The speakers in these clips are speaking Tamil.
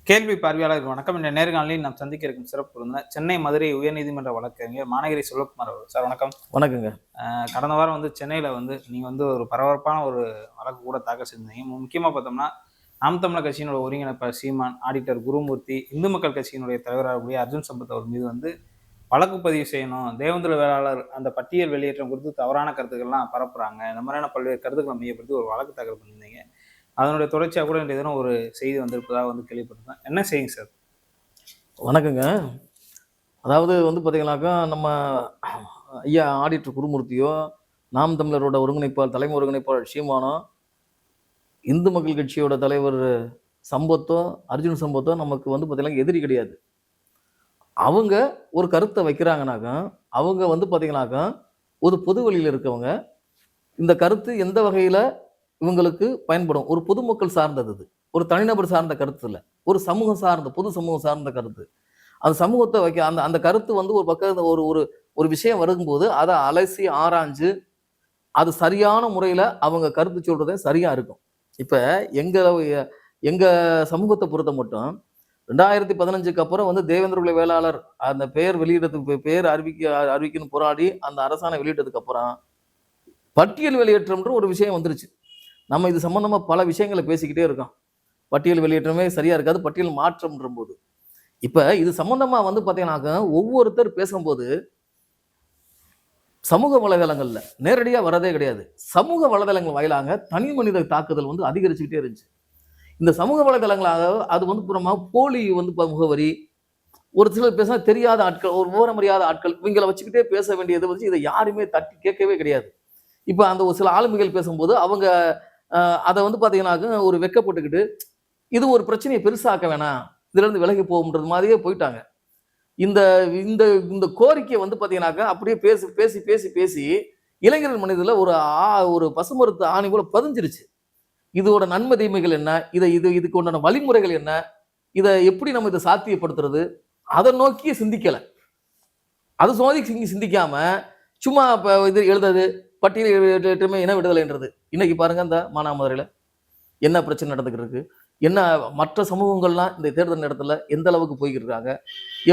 கேள்வி பார்வையாளருக்கு வணக்கம். இந்த நேர்காணலில் நாம் சந்திக்க இருக்கும் சிறப்பு விருந்தினர் சென்னை, மதுரை உயர்நீதிமன்ற வழக்கறிஞர் மாநகரி செல்வகுமார் அவர்கள். சார் வணக்கம். வணக்கங்க. கடந்த வாரம் சென்னையில நீங்க ஒரு பரபரப்பான ஒரு வழக்கு கூட தாக்கல் செஞ்சீங்க. முக்கியமா பார்த்தோம்னா, நாம் தமிழர் கட்சியினுடைய ஒருங்கிணைப்பாளர் சீமான், ஆடிட்டர் குருமூர்த்தி, இந்து மக்கள் கட்சியினுடைய தலைவராக கூடிய அர்ஜுன் சம்பத் அவர் மீது வழக்கு பதிவு செய்யணும். தேவேந்திர வேளாளர் அந்த பட்டியல் வெளியேற்றம் குறித்து தவறான கருத்துக்கள்லாம் பரப்புறாங்க. இந்த மாதிரியான பல்வேறு கருத்துக்களை மையப்படுத்தி ஒரு வழக்கு தாக்கல் பண்ணியிருந்தீங்க. அதனுடைய தொடர்ச்சியாக கூட இன்றைய தினம் ஒரு செய்தி வந்திருப்பதாக கேள்விப்பட்டிருந்தேன். என்ன செய்யுங்க சார்? வணக்கங்க. அதாவது பார்த்தீங்கன்னாக்கா, நம்ம ஐயா ஆடிட்டர் குருமூர்த்தியோ, நாம் தமிழரோட ஒருங்கிணைப்பாளர் தலைமை ஒருங்கிணைப்பாளர் சீமானோ, இந்து மக்கள் கட்சியோட தலைவர் சம்பத்தோ, அர்ஜுன் சம்பத்தோ நமக்கு பார்த்தீங்கன்னா எதிரி கிடையாது. அவங்க ஒரு கருத்தை வைக்கிறாங்கனாக்கா, அவங்க பார்த்தீங்கன்னாக்கா ஒரு பொது வழியில் இருக்கவங்க. இந்த கருத்து எந்த வகையில் இவங்களுக்கு பயன்படும்? ஒரு பொதுமக்கள் சார்ந்தது, ஒரு தனிநபர் சார்ந்த கருத்து இல்லை, ஒரு சமூகம் சார்ந்த, பொது சமூகம் சார்ந்த கருத்து. அந்த சமூகத்தை வைக்க அந்த அந்த கருத்து ஒரு பக்கம் ஒரு ஒரு ஒரு விஷயம் வரும்போது அதை அலசி ஆராய்ஞ்சு அது சரியான முறையில் அவங்க கருத்து சொல்றதே சரியா இருக்கும். இப்போ எங்க சமூகத்தை பொறுத்த மட்டும் 2015 அப்புறம் தேவேந்திர குல வேளாளர் அந்த பெயர் வெளியிடறதுக்கு பெயர் அறிவிக்கணும் போராடி அந்த அரசாணை வெளியிட்டதுக்கு அப்புறம் பட்டியல் வெளியேற்றம்ன்ற ஒரு விஷயம் வந்துருச்சு. நம்ம இது சம்பந்தமா பல விஷயங்களை பேசிக்கிட்டே இருக்கோம். பட்டியல் வெளியேற்றமே சரியா இருக்காது, பட்டியல் மாற்றம்ன்ற போது. இப்ப இது சம்பந்தமா பாத்தீங்கன்னாக்க ஒவ்வொருத்தர் பேசும்போது சமூக வலைதளங்கள்ல நேரடியா வரதே கிடையாது. சமூக வலைதளங்கள் வாயிலாக தனி மனித தாக்குதல் அதிகரிச்சுக்கிட்டே இருந்துச்சு. இந்த சமூக வலைதளங்களாக அது புறமா போலி முகவரி, ஒரு சிலர் பேச தெரியாத ஆட்கள், ஒரு விவரம் அறியாத ஆட்கள், இவங்களை வச்சுக்கிட்டே பேச வேண்டியது இதை யாருமே தட்டி கேட்கவே கிடையாது. இப்ப அந்த ஒரு சில ஆளுமைகள் பேசும்போது அவங்க அதை பார்த்தீங்கன்னாக்க ஒரு வெக்கப்பட்டுக்கிட்டு இது ஒரு பிரச்சனையை பெருசாக்க வேணாம், இதுல இருந்து விலகி போகும்ன்றது மாதிரியே போயிட்டாங்க. இந்த இந்த இந்த கோரிக்கையை பார்த்தீங்கன்னாக்கா அப்படியே பேசி பேசி பேசி பேசி இளைஞர்கள் மனிதர்ல ஒரு பசுமரத்து ஆணி போல பதிஞ்சிருச்சு. இதோட நன்மை தீமைகள் என்ன, இதுக்கு உண்டான வழிமுறைகள் என்ன, இதை எப்படி நம்ம இதை சாத்தியப்படுத்துறது, அதை நோக்கி சிந்திக்கல. அது சிந்திக்காம சும்மா இது எழுதுறது பட்டியல் இன விடுதலைன்றது. இன்னைக்கு பாருங்க, இந்த மானாமதுரையில என்ன பிரச்சனை நடந்துகிட்டு இருக்கு, என்ன மற்ற சமூகங்கள்லாம் இந்த தேர்தல் நேரத்துல எந்த அளவுக்கு போய்கிட்டு இருக்காங்க.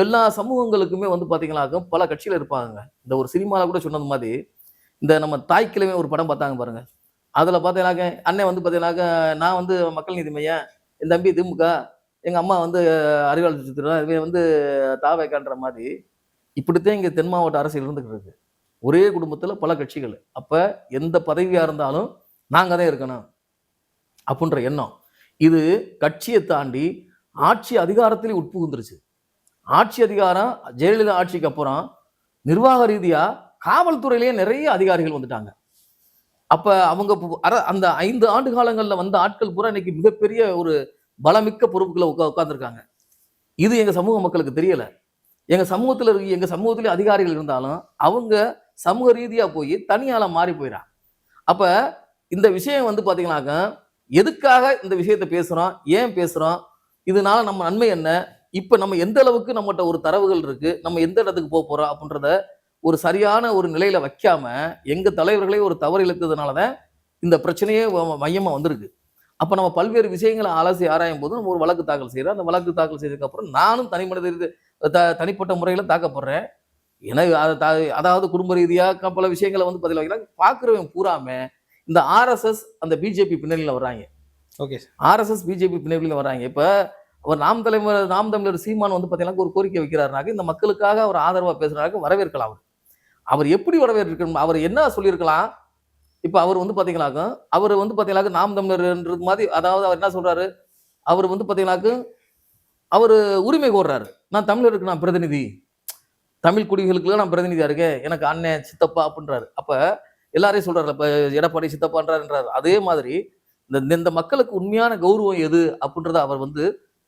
எல்லா சமூகங்களுக்குமே பாத்தீங்கன்னாக்க பல கட்சியில இருப்பாங்க. இந்த ஒரு சினிமால கூட சொன்னது மாதிரி இந்த நம்ம தாய்க்கிழமை ஒரு படம் பார்த்தாங்க பாருங்க. அதுல பாத்தீங்கன்னாக்க அண்ணன் பாத்தீங்கன்னாக்க நான் மக்கள் நீதி மையம், என் தம்பி திமுக, எங்க அம்மா அறிவாளர் சித்திரம், இவன் தாவேக்கான்ற மாதிரி இப்படித்தான் இங்க தென் மாவட்ட அரசியல் இருந்துகிட்டு இருக்கு. ஒரே குடும்பத்துல பல கட்சிகள். அப்ப எந்த பதவியா இருந்தாலும் நாங்க தான் இருக்கணும் அப்படின்ற எண்ணம். இது கட்சியை தாண்டி ஆட்சி அதிகாரத்திலே உட்புகுந்துருச்சு. ஆட்சி அதிகாரம் ஜெயலலிதா ஆட்சிக்கு அப்புறம் நிர்வாக ரீதியா காவல்துறையிலேயே நிறைய அதிகாரிகள் வந்துட்டாங்க. அப்ப அவங்க அந்த 5 ஆண்டு காலங்கள்ல வந்த ஆட்கள் பூரா இன்னைக்கு மிகப்பெரிய ஒரு பலமிக்க பொறுப்புகளை உட்கார்ந்துருக்காங்க. இது எங்க சமூக மக்களுக்கு தெரியல. எங்க சமூகத்திலே அதிகாரிகள் இருந்தாலும் அவங்க சமூக ரீதியா போய் தனியால மாறி போயிடறாங்க. அப்ப இந்த விஷயம் பாத்தீங்கன்னாக்க எதுக்காக இந்த விஷயத்தை பேசுறோம், ஏன் பேசுறோம், இதனால நம்ம நன்மை என்ன, இப்ப நம்ம எந்த அளவுக்கு நம்மகிட்ட ஒரு தரவுகள் இருக்கு, நம்ம எந்த இடத்துக்கு போக போறோம் அப்படின்றத ஒரு சரியான ஒரு நிலையில வைக்காம எங்க தலைவர்களே ஒரு தவறு இழுத்ததுனாலதான் இந்த பிரச்சனையே மையமா வந்திருக்கு. அப்ப நம்ம பல்வேறு விஷயங்களை அலசி ஆராயும் போது நம்ம ஒரு வழக்கு தாக்கல் செய்யறோம். அந்த வழக்கு தாக்கல் செய்ததுக்கு அப்புறம் நானும் தனிப்பட்ட முறையில தாக்கப்படுறேன். எனக்கு அதாவது குடும்ப ரீதியா பல விஷயங்களை பதில் வைக்கிறாங்க. பாக்குறவன் பூராம இந்த RSS அந்த பிஜேபி பின்னணியில வர்றாங்க. ஓகே, RSS பிஜேபி பின்னணியில வர்றாங்க. இப்ப அவர் நாம் தமிழர் சீமான் பாத்தீங்கன்னா ஒரு கோரிக்கை வைக்கிறாருனாக்க இந்த மக்களுக்காக அவர் ஆதரவா பேசுறாங்க, வரவேற்கலாம். அவர் எப்படி வரவேற்கணும், அவர் என்ன சொல்லியிருக்கலாம். இப்ப அவர் பாத்தீங்கன்னாக்க அவர் பாத்தீங்கன்னாக்க நாம் தமிழர்ன்றது மாதிரி, அதாவது அவர் என்ன சொல்றாரு, அவர் பாத்தீங்கன்னாக்க அவரு உரிமை கோர்றாரு. நான் தமிழருக்கு நான் பிரதிநிதி, தமிழ் குடிகளுக்கு நான் பிரதிநிதியா இருக்கேன், எனக்கு அண்ணன் சித்தப்பா அப்படின்றாரு. அப்ப எல்லாரையும் சொல்றாரு, இப்ப எடப்பாடி சித்தப்பான்றாரு. அதே மாதிரி இந்த மக்களுக்கு உண்மையான கௌரவம் எது அப்படின்றத அவர்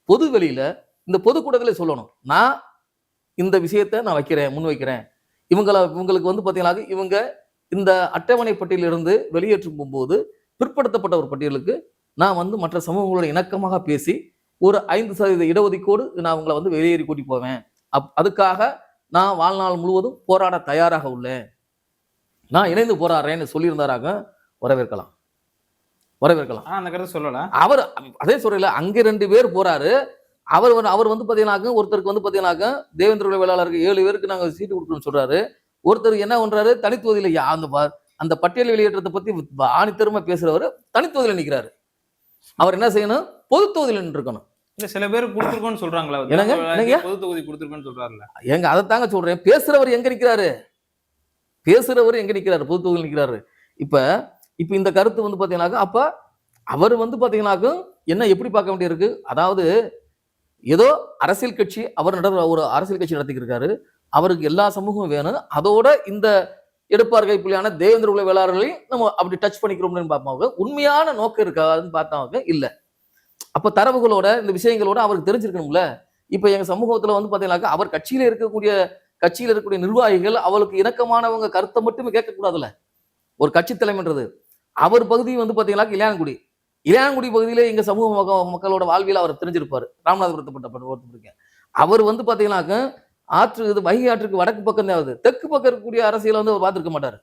பொது வெளியில இந்த பொதுக்கூட்டத்திலே சொல்லணும். நான் இந்த விஷயத்த நான் முன் வைக்கிறேன். இவங்களுக்கு பாத்தீங்கன்னா இவங்க இந்த அட்டவணை பட்டியலிருந்து வெளியேற்றும் போது பிற்படுத்தப்பட்ட ஒரு பட்டியலுக்கு நான் மற்ற சமூகங்களோட இணக்கமாக பேசி ஒரு 5% இடஒதுக்கீடு நான் அவங்களை வெளியேறி கூட்டி போவேன். அதுக்காக நான் வாழ்நாள் முழுவதும் போராட தயாராக உள்ளேன், நான் இணைந்து போராடுறேன்னு சொல்லியிருந்தாராக வரவேற்கலாம். அந்த கருத்து சொல்லல. அவர் அதே சொல்லல. அங்க 2 பேர் போறாரு, அவர் வந்து பாத்தீங்கன்னாக்க ஒருத்தருக்கு வந்து பாத்தீங்கன்னாக்க தேவேந்திர குல வேளாளருக்கு 7 பேருக்கு நாங்க சீட்டு கொடுக்கணும்னு சொல்றாரு. ஒருத்தர் என்ன பண்றாரு, தனித்தொகுதியில அந்த பட்டியல் வெளியேற்றத்தை பத்தி ஆணித்தரமா பேசுறவரு தனித்தொகுதியில நிக்கிறாரு. அவர் என்ன செய்யணும், பொது தொகுதியில நின்று இருக்கணும். இல்ல சில பேர் கொடுத்துருக்கோன்னு சொல்றாங்களா? என்னங்க என்னங்க பொது தொகுதி கொடுத்துருக்கோன்னு சொல்றாருல்ல. ஏங்க அதைத்தாங்க சொல்றேன். பேசுறவர் எங்க நிக்கிறாரு, பேசுறவர் எங்க நிக்கிறாரு, பொது தொகுதியில் நிக்கிறாரு. இப்ப இப்ப இந்த கருத்து வந்து பாத்தீங்கன்னாக்க அப்ப அவர் வந்து பாத்தீங்கன்னாக்க என்ன எப்படி பார்க்க வேண்டியிருக்கு, அதாவது ஏதோ அரசியல் கட்சி அவர் ஒரு அரசியல் கட்சி நடத்திக்கிட்டு இருக்காரு, அவருக்கு எல்லா சமூகமும் வேணும், அதோட இந்த எடுப்பார் கைப்புள்ளியான தேவேந்திர குல வேளாளர்களையும் நம்ம அப்படி டச் பண்ணிக்கிறோம்னு பார்ப்பாங்க. உண்மையான நோக்கம் இருக்காதுன்னு பார்த்தாங்க இல்ல. அப்ப தரவுகளோட இந்த விஷயங்களோட அவருக்கு தெரிஞ்சிருக்கணும்ல. இப்ப எங்க சமூகத்துல வந்து பாத்தீங்கன்னாக்க அவர் கட்சியில இருக்கக்கூடிய நிர்வாகிகள் அவளுக்கு இணக்கமானவங்க கருத்தை மட்டுமே கேட்கக்கூடாதுல்ல. ஒரு கட்சி தலைமைன்றது அவர் பகுதி வந்து பாத்தீங்கன்னா இளையான்குடி பகுதியில எங்க சமூக மக்களோட வாழ்வியல் அவர் தெரிஞ்சிருப்பாரு. ராமநாதபுரத்தப்பட்ட ஒருத்தர் அவர் வந்து பாத்தீங்கன்னாக்க வைகை ஆற்றுக்கு வடக்கு பக்கம் தான், தெற்கு பக்கம் இருக்கக்கூடிய அரசியலை வந்து அவர் பார்த்திருக்க மாட்டாரு.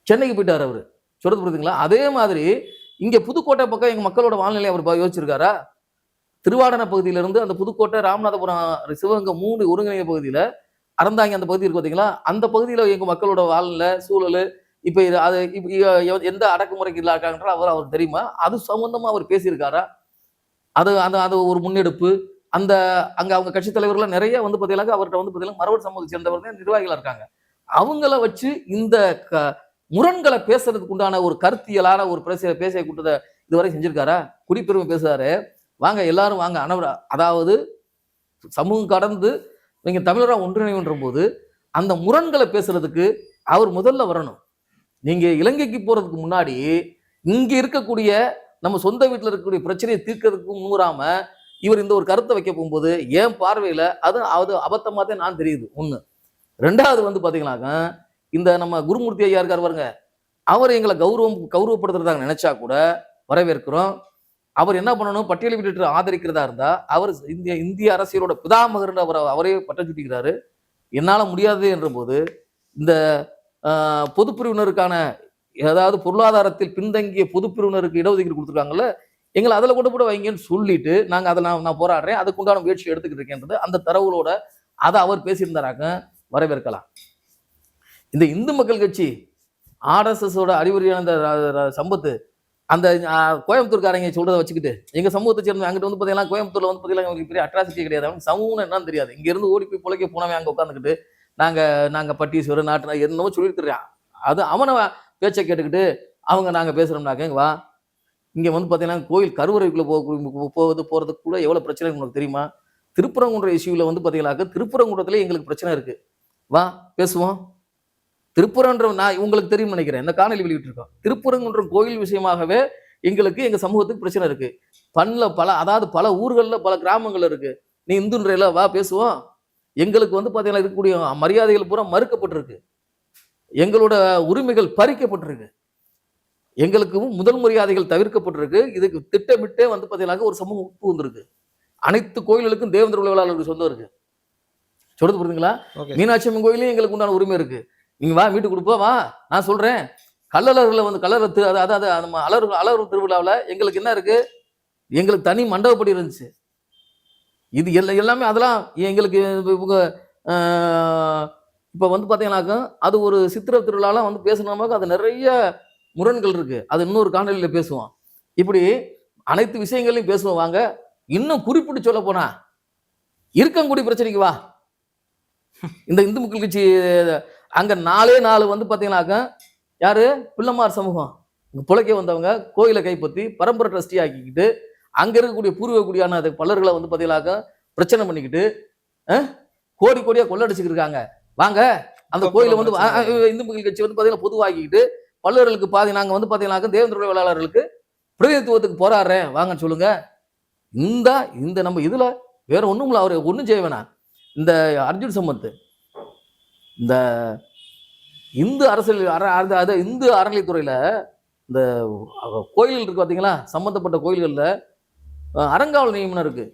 சென்னைக்கு போயிட்டாரு அவரு. சொல்றது புரியுதுங்களா? அதே மாதிரி இங்க புதுக்கோட்டை பக்கம் எங்க மக்களோட வாழ்நிலை அவர் யோசிச்சிருக்காரா? திருவாடன பகுதியில இருந்து அந்த புதுக்கோட்டை, ராமநாதபுரம், சிவகங்கை 3 ஒருங்கிணைந்த பகுதியில அறந்தாங்கி அந்த பகுதி இருக்கு பாத்தீங்களா, அந்த பகுதியில எங்க மக்களோட வாழ்நிலை சூழல் இப்ப இது அது எந்த அடக்குமுறைக்கு இருக்காங்கன்ற அவருக்கு தெரியுமா? அது சம்பந்தமா அவர் பேசியிருக்காரா? அது அந்த அது ஒரு முன்னெடுப்பு. அங்க அவங்க கட்சி தலைவர்கள் நிறைய வந்து பாத்தீங்கன்னா அவர்கிட்ட வந்து பாத்தீங்கன்னா மரவர் சமூகத்தை சேர்ந்தவர்கள் நிர்வாகிகளா இருக்காங்க. அவங்கள வச்சு இந்த முரண்களை பேசுறதுக்கு உண்டான ஒரு கருத்தியலான ஒரு பேசிய கூட்டத்தை இதுவரை செஞ்சிருக்காரா? குடிப்பெருமை பேசுறாரு, வாங்க எல்லாரும் வாங்க அதாவது சமூகம் கடந்து நீங்க தமிழரா ஒன்றிணைன்ற போது அந்த முரண்களை பேசுறதுக்கு அவர் முதல்ல வரணும். நீங்க இலங்கைக்கு போறதுக்கு முன்னாடி இங்க இருக்கக்கூடிய நம்ம சொந்த வீட்டுல இருக்கக்கூடிய பிரச்சனையை தீர்க்கிறதுக்கு முன்வராம இவர் இந்த ஒரு கருத்தை வைக்க போகும்போது என் பார்வையில அது அபத்தமா தான் நான் தெரியுது. ஒண்ணு. ரெண்டாவது வந்து பாத்தீங்கன்னாக்க இந்த நம்ம குருமூர்த்தி ஐயா இருக்கார் பாருங்க, அவர் எங்களை கௌரவப்படுத்துறதாக நினைச்சா கூட வரவேற்கிறோம். அவர் என்ன பண்ணணும், பட்டியலை விட்டு ஆதரிக்கிறதா இருந்தா அவர் இந்திய அரசியலோட பிதாமகர் அவரே பட்டம் சுட்டிக்கிறாரு. என்னால முடியாது என்ற போது இந்த பொதுப்பிரிவினருக்கான ஏதாவது பொருளாதாரத்தில் பின்தங்கிய பொதுப்பிரிவினருக்கு இடஒதுக்கீடு கொடுத்துருக்காங்கல்ல, எங்களை அதில் கூட வைங்கன்னு சொல்லிட்டு நாங்கள் அதில் நான் போராடுறேன், அதுக்கு உண்டான முயற்சி எடுத்துக்கிட்டு இருக்கேன்றது அந்த தரவுகளோட அதை அவர் பேசியிருந்தாராங்க, வரவேற்கலாம். இந்த இந்து மக்கள் கட்சி ஆர்எஸ்எஸோட அறிவுரையான இந்த சம்பத்து அந்த கோயம்புத்தூர்காரங்க சொல்றதை வச்சுக்கிட்டு எங்க சமூகத்தை சேர்ந்து அங்கிட்டு வந்து பாத்தீங்கன்னா கோயம்புத்தூர்ல வந்து பாத்தீங்கன்னா பெரிய அட்ராசிட்டி கிடையாது. அவங்க சமூகம் என்னன்னு தெரியாது. இங்க இருந்து ஓடி போய் பிழைக்க போனவன் அங்க உட்காந்துக்கிட்டு நாங்க பட்டீஸ்வரர் நாட்டு என்னமோ சொல்லியிருக்கிறேன். அது அவனை பேச்சை கேட்டுக்கிட்டு நாங்க பேசுறோம்னாக்க வா, இங்க வந்து பாத்தீங்கன்னா கோயில் கருவறைக்குள்ள போறதுக்கு கூட எவ்வளவு பிரச்சனை உங்களுக்கு தெரியுமா? திருப்பரங்குன்ற இஷ்யூல வந்து பாத்தீங்கன்னாக்க திருப்பரங்குன்றத்துல எங்களுக்கு பிரச்சனை இருக்கு, வா பேசுவோம். திருப்பரங்குன்ற நான் உங்களுக்கு தெரியும் நினைக்கிறேன், இந்த காணொலி வெளியிட்டிருக்கோம். திருப்பரங்குன்றம் கோயில் விஷயமாகவே எங்க சமூகத்துக்கு பிரச்சனை இருக்கு. அதாவது பல ஊர்கள்ல பல கிராமங்கள்ல இருக்கு. நீ இந்துன்றையில வா பேசுவோம். எங்களுக்கு வந்து பாத்தீங்கன்னா இருக்கக்கூடிய மரியாதைகள் பூரா மறுக்கப்பட்டிருக்கு, எங்களோட உரிமைகள் பறிக்கப்பட்டிருக்கு, எங்களுக்கு முதல் மரியாதைகள் தவிர்க்கப்பட்டிருக்கு. இதுக்கு திட்டமிட்டே வந்து பாத்தீங்கன்னா ஒரு சமூகம் உப்பு வந்திருக்கு. அனைத்து கோயில்களுக்கும் தேவேந்திர குல வேளாளருக்கு சொந்தம் இருக்கு. சொல்றது புரியுதுங்களா? மீனாட்சி அம்மன் கோயிலையும் எங்களுக்கு உண்டான உரிமை இருக்கு. நீங்க வா வீட்டுக்கு கொடுப்பா வா, நான் சொல்றேன். கள்ளழகர்ல வந்து அதாவது அலர் திருவிழாவில் எங்களுக்கு என்ன இருக்கு, எங்களுக்கு தனி மண்டபப்படி இருந்துச்சு. இது எல்லாமே அதெல்லாம் எங்களுக்கு இப்ப வந்து பாத்தீங்கன்னாக்கா அது ஒரு சித்திரை திருவிழாலாம் வந்து பேசணுமாக்க அது நிறைய முரண்கள் இருக்கு. அது இன்னொரு காணொலியில பேசுவோம். இப்படி அனைத்து விஷயங்களையும் பேசுவோம் வாங்க. இன்னும் குறிப்பிட்டு சொல்ல போனா இருக்கங்குடி பிரச்சனைக்கு வா. இந்த இந்து மக்கள் கட்சி அங்க 4 வந்து பாத்தீங்கன்னாக்கா யாரு பிள்ளைமார் சமூகம் புழைக்க வந்தவங்க கோயிலை கைப்பற்றி பரம்பரை ட்ரஸ்டி ஆக்கிக்கிட்டு அங்க இருக்கக்கூடிய பூர்வ குடியான பலர்களை வந்து பாத்தீங்கன்னாக்கா பிரச்சனை பண்ணிக்கிட்டு கோடியா கொள்ளடிச்சுக்கிட்டு இருக்காங்க. வாங்க அந்த கோயிலை வந்து இந்து மக்கள் கட்சி வந்து பாத்தீங்கன்னா பொதுவாக்கிக்கிட்டு பல்லர்களுக்கு பாதி நாங்க வந்து பாத்தீங்கன்னாக்கா தேவேந்திர குல வேளாளர்களுக்கு பிரதிநிதித்துவத்துக்கு போராடுறேன் வாங்கன்னு சொல்லுங்க. இந்த நம்ம இதுல வேற ஒண்ணும் இல்லை, அவரு ஒண்ணும் செய்ய வேணாம். இந்த அர்ஜுன் சம்பத் இந்த இந்து அரசியல் இந்து அறநிலைத்துறையில இந்த கோயில்கள் இருக்கு பாத்தீங்களா, சம்பந்தப்பட்ட கோயில்கள்ல அறங்காவல் நியமனம் இருக்கு.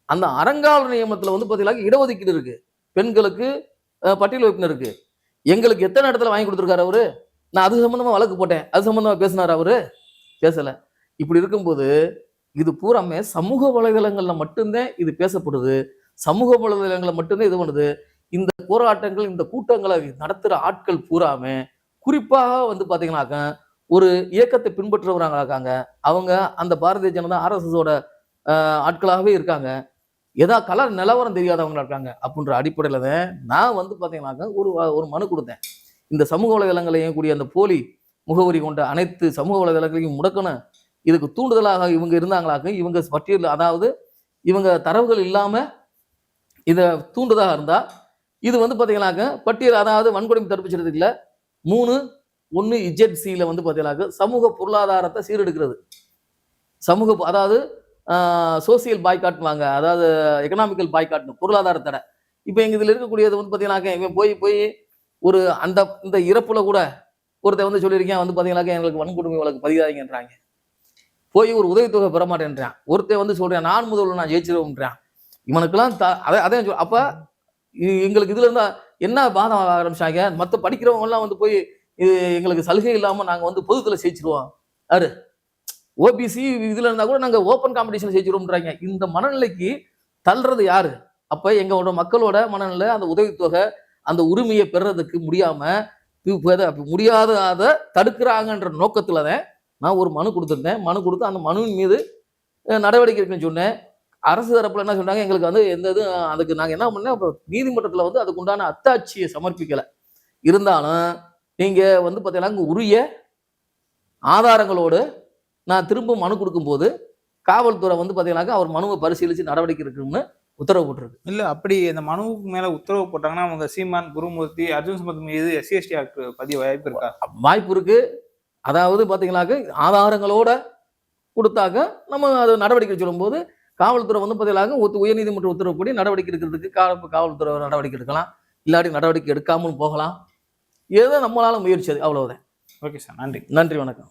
அந்த அறங்காவல் நியமனத்துல வந்து பாத்தீங்கன்னா இடஒதுக்கீடு இருக்கு, பெண்களுக்கு பட்டியல் வைப்பினர் இருக்கு. எங்களுக்கு எத்தனை இடத்துல வாங்கி கொடுத்துருக்காரு அவரு? நான் அது சம்பந்தமா வழக்கு போட்டேன், அது சம்பந்தமா பேசினார் அவரு? பேசல. இப்படி இருக்கும்போது இது பூராமே சமூக வலைதளங்கள்ல மட்டும்தான் இது பேசப்படுது. சமூக வலைதளங்கள்ல மட்டும்தான் இது பண்ணுது. இந்த போராட்டங்கள், இந்த கூட்டங்களை நடத்துற ஆட்கள் பூராமே குறிப்பாக வந்து பாத்தீங்கன்னாக்க ஒரு இயக்கத்தை பின்பற்றுறவங்களா இருக்காங்க. அவங்க அந்த பாரதிய ஜனதா ஆர்எஸ்எஸோட ஆட்களாகவே இருக்காங்க. ஏதா கலர் நிலவரம் தெரியாதவங்களா இருக்காங்க. அப்படின்ற அடிப்படையில தான் நான் வந்து பாத்தீங்கன்னாக்க ஒரு மனு கொடுத்தேன். இந்த சமூக வலைதளங்களை இயங்கக்கூடிய அந்த போலி முகவரி கொண்ட அனைத்து சமூக வலைதளங்களையும் முடக்கணும். இதுக்கு தூண்டுதலாக இவங்க இருந்தாங்களாக்க, இவங்க பட்டியல், அதாவது இவங்க தரவுகள் இல்லாம இத தூண்டுதலாக இருந்தா, இது வந்து பாத்தீங்கன்னாக்க பட்டியல், அதாவது வன்கொடுமை தடுப்பு சட்டத்துல 3(1) ZC-ல வந்து பாத்தீங்கன்னாக்க சமூக பொருளாதாரத்தை சீரெடுக்கிறது. அதாவது சோசியல் பாய்காட் வாங்க, அதாவது எக்கனாமிக்கல் பாய்காட், பொருளாதார தடை. இப்ப எங்க இதுல இருக்கக்கூடியது வந்து பாத்தீங்கன்னாக்க, இவன் போய் ஒரு இந்த இறப்புல கூட ஒருத்தன் வந்து சொல்லியிருக்கேன், வந்து பாத்தீங்கன்னாக்க எங்களுக்கு வன்கொடுமை வழக்கு பதிவாதீங்கன்றாங்க. போய் ஒரு உதவித்தொகை பெற மாட்டேன்றான். ஒருத்தன் வந்து சொல்றேன் நான் முதல்ல நான் ஜெயிச்சிருவேன்றான். இவனுக்கெல்லாம் அதே அப்ப எங்களுக்கு இதுல இருந்தா என்ன பாதம் ஆரம்பிச்சாங்க, மத்த படிக்கிறவங்க எல்லாம் வந்து போய் எங்களுக்கு சலுகை இல்லாம நாங்க வந்து பொதுத்துல ஜெயிச்சிருவோம், யாரு ஓபிசி இதுல இருந்தா கூட நாங்க ஓப்பன் காம்படிஷன் ஜெயிச்சிருவோம்ன்றாங்க. இந்த மனநிலைக்கு தள்ளுறது யாரு? அப்ப எங்களோட மக்களோட மனநிலை அந்த உதவித்தொகை, அந்த உரிமையை பெறறதுக்கு முடியாத தடுக்கிறாங்கன்ற நோக்கத்துலதான் நான் ஒரு மனு கொடுத்திருந்தேன். மனு கொடுத்து அந்த மனுவின் மீது நடவடிக்கை இருக்குன்னு சொன்னேன். அரசு தரப்புல என்ன சொன்னாங்க, எங்களுக்கு வந்து எந்த இது, அதுக்கு நாங்க என்ன பண்ணோம், நீதிமன்றத்துல வந்து அதுக்கு உண்டான அத்தாட்சியை சமர்ப்பிக்கல. இருந்தாலும் நீங்க வந்து பாத்தீங்கன்னா உரிய ஆதாரங்களோடு நான் திரும்ப மனு கொடுக்கும்போது காவல்துறை வந்து பாத்தீங்கன்னாக்கா அவர் மனுவை பரிசீலிச்சு நடவடிக்கை இருக்குன்னு உத்தரவு போட்டிருக்கு. இல்ல அப்படி அந்த மனுவுக்கு மேல உத்தரவு போட்டாங்கன்னா அவங்க சீமான், குருமூர்த்தி, அர்ஜுன் சம்பத் மீது SC/ST ஆக்ட் பதிய வாய்ப்பு இருக்கா? வாய்ப்பு இருக்கு. அதாவது பாத்தீங்கன்னாக்க ஆதாரங்களோட கொடுத்தாக்க நம்ம அது நடவடிக்கை சொல்லும்போது காவல்துறை வந்து பாத்தீங்கன்னா உயர்நீதிமன்ற உத்தரவுப்படி நடவடிக்கை எடுக்கிறதுக்கு காவல்துறை நடவடிக்கை எடுக்கலாம். இல்லாட்டி நடவடிக்கை எடுக்காமல் போகலாம். ஏதோ நம்மளால முயற்சி, அவ்வளவுதான். ஓகே சார், நன்றி. நன்றி, வணக்கம்.